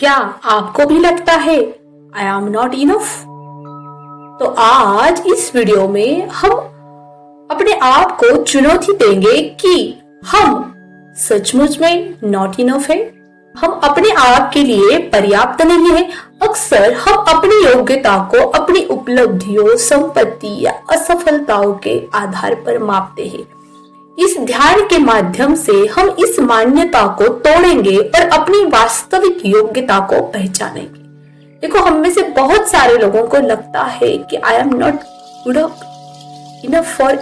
क्या आपको भी लगता है आई एम नॉट इनफ? तो आज इस वीडियो में हम अपने आप को चुनौती देंगे कि हम सचमुच में नॉट इनफ है, हम अपने आप के लिए पर्याप्त नहीं है। अक्सर हम अपनी योग्यता को अपनी उपलब्धियों, संपत्ति या असफलताओं के आधार पर मापते हैं। इस ध्यान के माध्यम से हम इस मान्यता को तोड़ेंगे और अपनी वास्तविक योग्यता को पहचानेंगे। देखो, हम में से बहुत सारे लोगों को लगता है कि I am not good enough for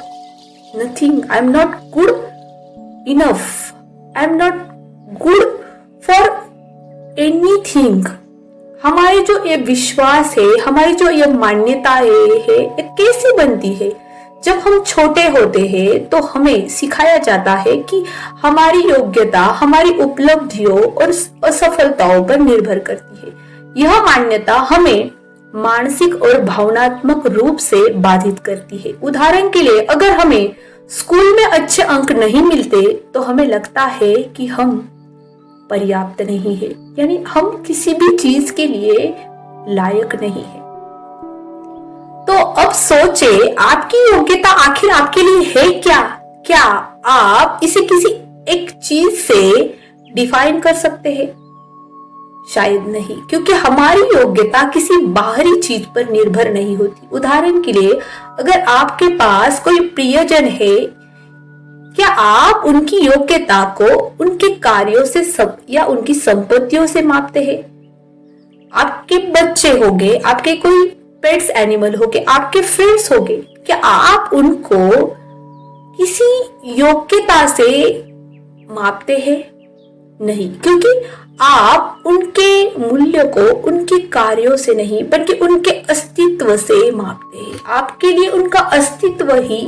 nothing, I am not good enough, I am not good for anything. हमारे जो ये विश्वास है, हमारी जो ये मान्यता है, ये कैसी बनती है? जब हम छोटे होते हैं तो हमें सिखाया जाता है कि हमारी योग्यता हमारी उपलब्धियों और असफलताओं पर निर्भर करती है। यह मान्यता हमें मानसिक और भावनात्मक रूप से बाधित करती है। उदाहरण के लिए, अगर हमें स्कूल में अच्छे अंक नहीं मिलते तो हमें लगता है कि हम पर्याप्त नहीं है, यानी हम किसी भी चीज के लिए लायक नहीं है। तो अब सोचे, आपकी योग्यता आखिर आपके लिए है क्या? क्या आप इसे किसी एक चीज से डिफाइन कर सकते हैं? शायद नहीं, क्योंकि हमारी योग्यता किसी बाहरी चीज पर निर्भर नहीं होती। उदाहरण के लिए, अगर आपके पास कोई प्रियजन है, क्या आप उनकी योग्यता को उनके कार्यों से या उनकी संपत्तियों से मापते हैं? आपके बच्चे होंगे, आपके कोई पेट्स एनिमल हो गए, आपके फ्रेंड्स हो गए, क्या आप उनको किसी योग्यता से मापते हैं? नहीं, क्योंकि आप उनके मूल्य को उनके कार्यों से नहीं बल्कि उनके अस्तित्व से मापते हैं। आपके लिए उनका अस्तित्व ही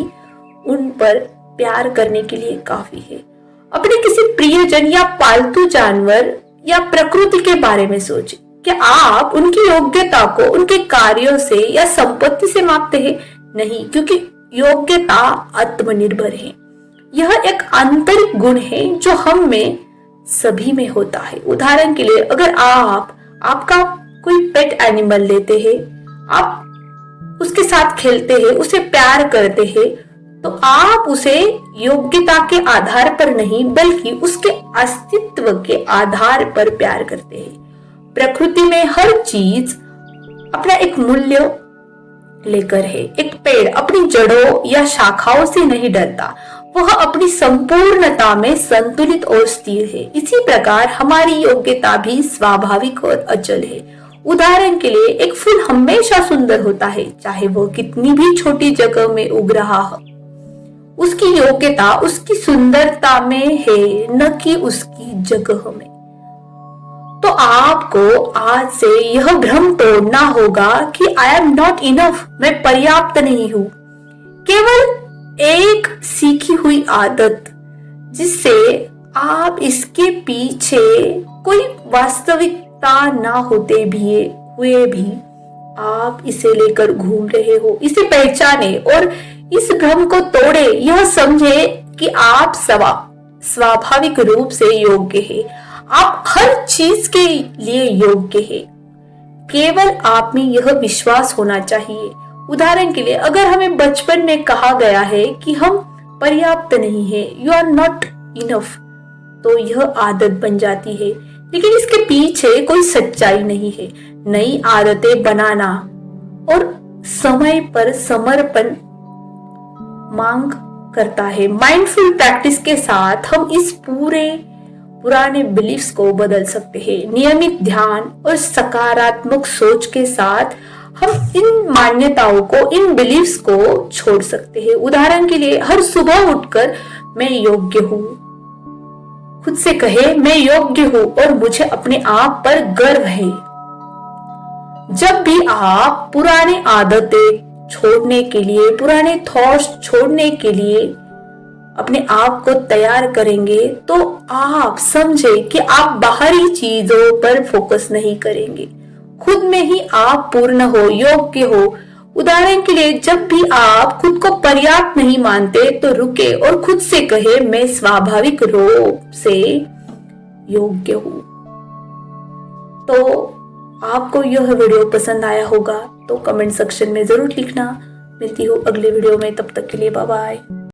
उन पर प्यार करने के लिए काफी है। अपने किसी प्रियजन या पालतू जानवर या प्रकृति के बारे में सोचें। क्या आप उनकी योग्यता को उनके कार्यों से या संपत्ति से मापते हैं? नहीं, क्योंकि योग्यता आत्मनिर्भर है। यह एक आंतरिक गुण है जो हम में सभी में होता है। उदाहरण के लिए, अगर आपका कोई पेट एनिमल लेते हैं, आप उसके साथ खेलते हैं, उसे प्यार करते हैं, तो आप उसे योग्यता के आधार पर नहीं बल्कि उसके अस्तित्व के आधार पर प्यार करते हैं। प्रकृति में हर चीज अपना एक मूल्य लेकर है। एक पेड़ अपनी जड़ों या शाखाओं से नहीं डरता, वह अपनी संपूर्णता में संतुलित और स्थिर है। इसी प्रकार हमारी योग्यता भी स्वाभाविक और अचल है। उदाहरण के लिए, एक फूल हमेशा सुंदर होता है, चाहे वह कितनी भी छोटी जगह में उग रहा हो। उसकी योग्यता उसकी सुंदरता में है, न कि उसकी जगह में। तो आपको आज से यह भ्रम तोड़ना होगा कि आई एम नॉट इनफ, मैं पर्याप्त नहीं हूं। केवल एक सीखी हुई आदत जिससे आप इसके पीछे कोई वास्तविकता ना होते हुए भी आप इसे लेकर घूम रहे हो, इसे पहचाने और इस भ्रम को तोड़े। यह समझे कि आप स्वाभाविक रूप से योग्य है, आप हर चीज के लिए योग्य है। केवल आप में यह विश्वास होना चाहिए। उदाहरण के लिए, अगर हमें बचपन में कहा गया है कि हम पर्याप्त नहीं है, यू आर नॉट इनफ, तो यह आदत बन जाती है। लेकिन इसके पीछे कोई सच्चाई नहीं है। नई आदतें बनाना और समय पर समर्पण मांग करता है। माइंडफुल प्रैक्टिस के साथ हम इस पुराने बिलीफ्स को बदल सकते हैं। नियमित ध्यान और सकारात्मक सोच के साथ हम इन मान्यताओं को, इन बिलीफ्स को छोड़ सकते हैं। उदाहरण के लिए, हर सुबह उठकर मैं योग्य हूँ, खुद से कहे मैं योग्य हूँ और मुझे अपने आप पर गर्व है। जब भी आप पुरानी आदतें छोड़ने के लिए, पुराने थॉट्स छोड़ने के लिए अपने आप को तैयार करेंगे, तो आप समझे कि आप बाहरी चीजों पर फोकस नहीं करेंगे। खुद में ही आप पूर्ण हो, योग्य हो। उदाहरण के लिए, जब भी आप खुद को पर्याप्त नहीं मानते तो रुके और खुद से कहे मैं स्वाभाविक रूप से योग्य हूं। तो आपको यह वीडियो पसंद आया होगा तो कमेंट सेक्शन में जरूर लिखना। मिलती हूँ अगले वीडियो में, तब तक के लिए बाय बाय।